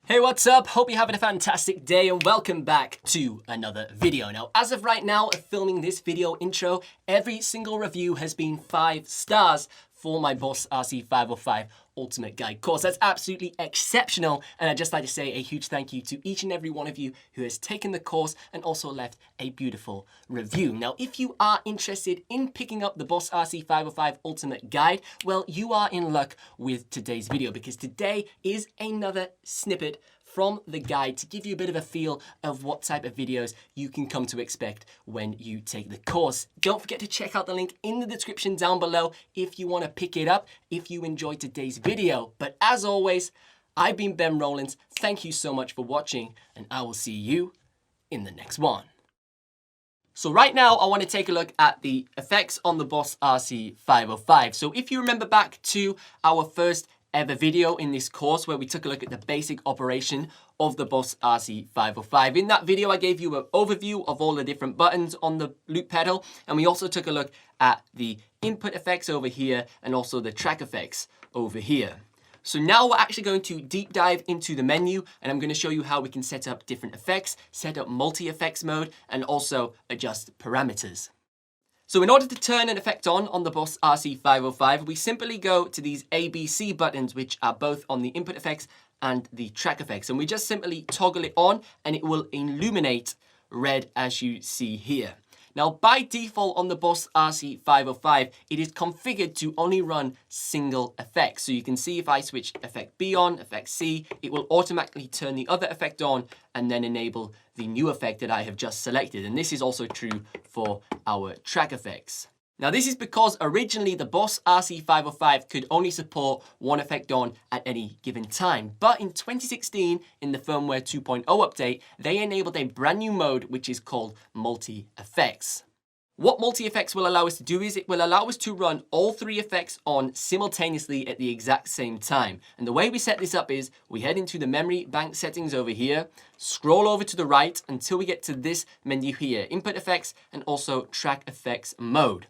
Hey, what's up? Hope you're having a fantastic day and welcome back to another video. Now, as of right now, filming this video intro, every single review has been 5 stars for my Boss RC-505 Ultimate Guide course. That's absolutely exceptional, and I'd just like to say a huge thank you to each and every one of you who has taken the course and also left a beautiful review. Now, if you are interested in picking up the Boss RC-505 Ultimate Guide, well, you are in luck with today's video because today is another snippet from the guide to give you a bit of a feel of what type of videos you can come to expect when you take the course. Don't forget to check out the link in the description down below if you want to pick it up if you enjoyed today's video. But as always, I've been Ben Rowlands. Thank you so much for watching, and I will see you in the next one. So right now, I want to take a look at the effects on the Boss RC-505. So if you remember back to our first ever video in this course where we took a look at the basic operation of the Boss RC-505. In that video, I gave you an overview of all the different buttons on the loop pedal, and we also took a look at the input effects over here and also the track effects over here. So now we're actually going to deep dive into the menu, and I'm going to show you how we can set up different effects, set up multi-effects mode, and also adjust parameters. So in order to turn an effect on the Boss RC-505, we simply go to these ABC buttons, which are both on the input effects and the track effects. And we just simply toggle it on and it will illuminate red as you see here. Now, by default on the Boss RC-505, it is configured to only run single effects. So you can see if I switch effect B on, effect C, it will automatically turn the other effect on and then enable the new effect that I have just selected. And this is also true for our track effects. Now, this is because originally the Boss RC-505 could only support one effect on at any given time. But in 2016, in the firmware 2.0 update, they enabled a brand new mode which is called multi-effects. What multi-effects will allow us to do is it will allow us to run all 3 effects on simultaneously at the exact same time. And the way we set this up is we head into the memory bank settings over here, scroll over to the right until we get to this menu here, input effects and also track effects mode.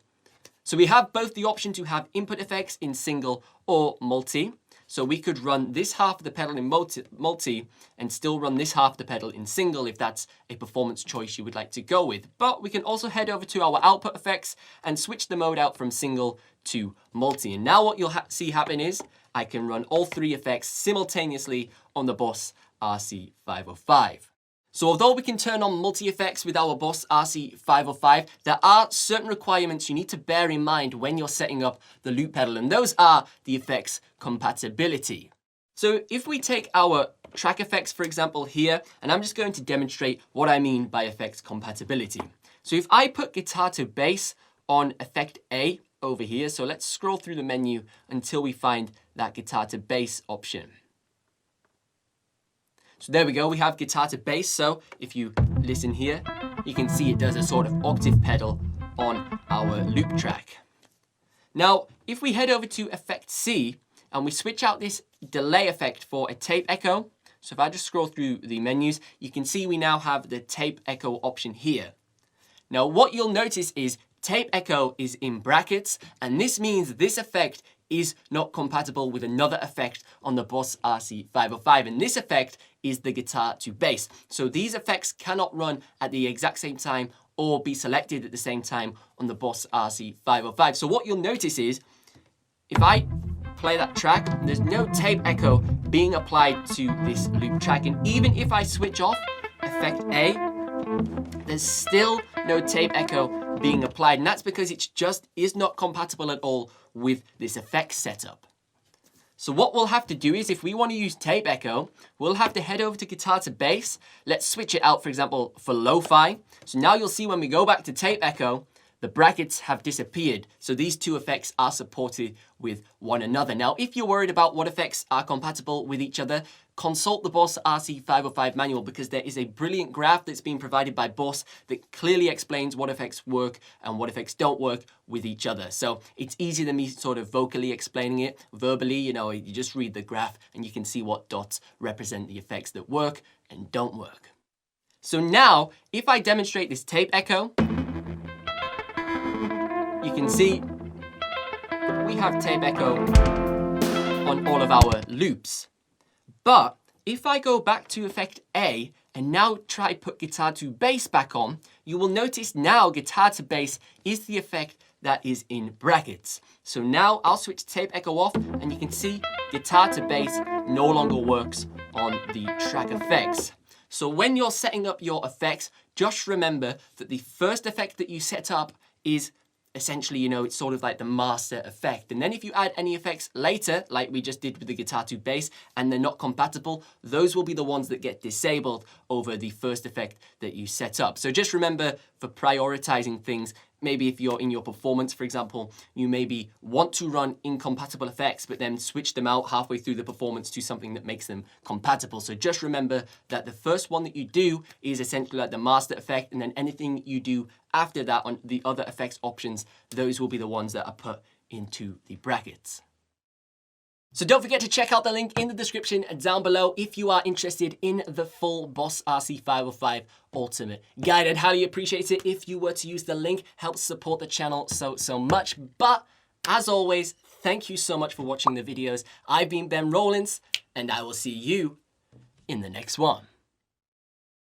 So we have both the option to have input effects in single or multi. So we could run this half of the pedal in multi and still run this half of the pedal in single if that's a performance choice you would like to go with. But we can also head over to our output effects and switch the mode out from single to multi. And now what you'll see happen is I can run all 3 effects simultaneously on the Boss RC-505. So although we can turn on multi-effects with our Boss RC-505, there are certain requirements you need to bear in mind when you're setting up the loop pedal, and those are the effects compatibility. So if we take our track effects, for example, here, and I'm just going to demonstrate what I mean by effects compatibility. So if I put guitar to bass on effect A over here, so let's scroll through the menu until we find that guitar to bass option. So there we go, we have guitar to bass. So if you listen here, you can see it does a sort of octave pedal on our loop track. Now, if we head over to effect C and we switch out this delay effect for a tape echo, so if I just scroll through the menus, you can see we now have the tape echo option here. Now, what you'll notice is tape echo is in brackets, and this means this effect is not compatible with another effect on the Boss RC-505, and this effect is the guitar to bass. So these effects cannot run at the exact same time or be selected at the same time on the Boss RC-505. So what you'll notice is, if I play that track, there's no tape echo being applied to this loop track, and even if I switch off effect A, there's still no tape echo being applied, and that's because it just is not compatible at all with this effect setup. So what we'll have to do is, if we want to use tape echo, we'll have to head over to guitar to bass. Let's switch it out, for example, for lo-fi. So now you'll see when we go back to tape echo, the brackets have disappeared. So these 2 effects are supported with one another. Now, if you're worried about what effects are compatible with each other, consult the Boss RC-505 manual, because there is a brilliant graph that's been provided by Boss that clearly explains what effects work and what effects don't work with each other. So it's easier than me sort of vocally explaining it. Verbally, you just read the graph and you can see what dots represent the effects that work and don't work. So now, if I demonstrate this tape echo, you can see we have tape echo on all of our loops. But if I go back to effect A and now try put guitar to bass back on, you will notice now guitar to bass is the effect that is in brackets. So now I'll switch tape echo off and you can see guitar to bass no longer works on the track effects. So when you're setting up your effects, just remember that the first effect that you set up is essentially, you know, it's sort of like the master effect. And then if you add any effects later, like we just did with the guitar to bass, and they're not compatible, those will be the ones that get disabled over the first effect that you set up. So just remember for prioritizing things, maybe if you're in your performance, for example, you maybe want to run incompatible effects, but then switch them out halfway through the performance to something that makes them compatible. So just remember that the first one that you do is essentially like the master effect, and then anything you do after that on the other effects options, those will be the ones that are put into the brackets. So don't forget to check out the link in the description down below if you are interested in the full Boss RC-505 Ultimate Guide. I'd highly appreciate it if you were to use the link. Helps support the channel so much. But as always, thank you so much for watching the videos. I've been Ben Rollins, and I will see you in the next one.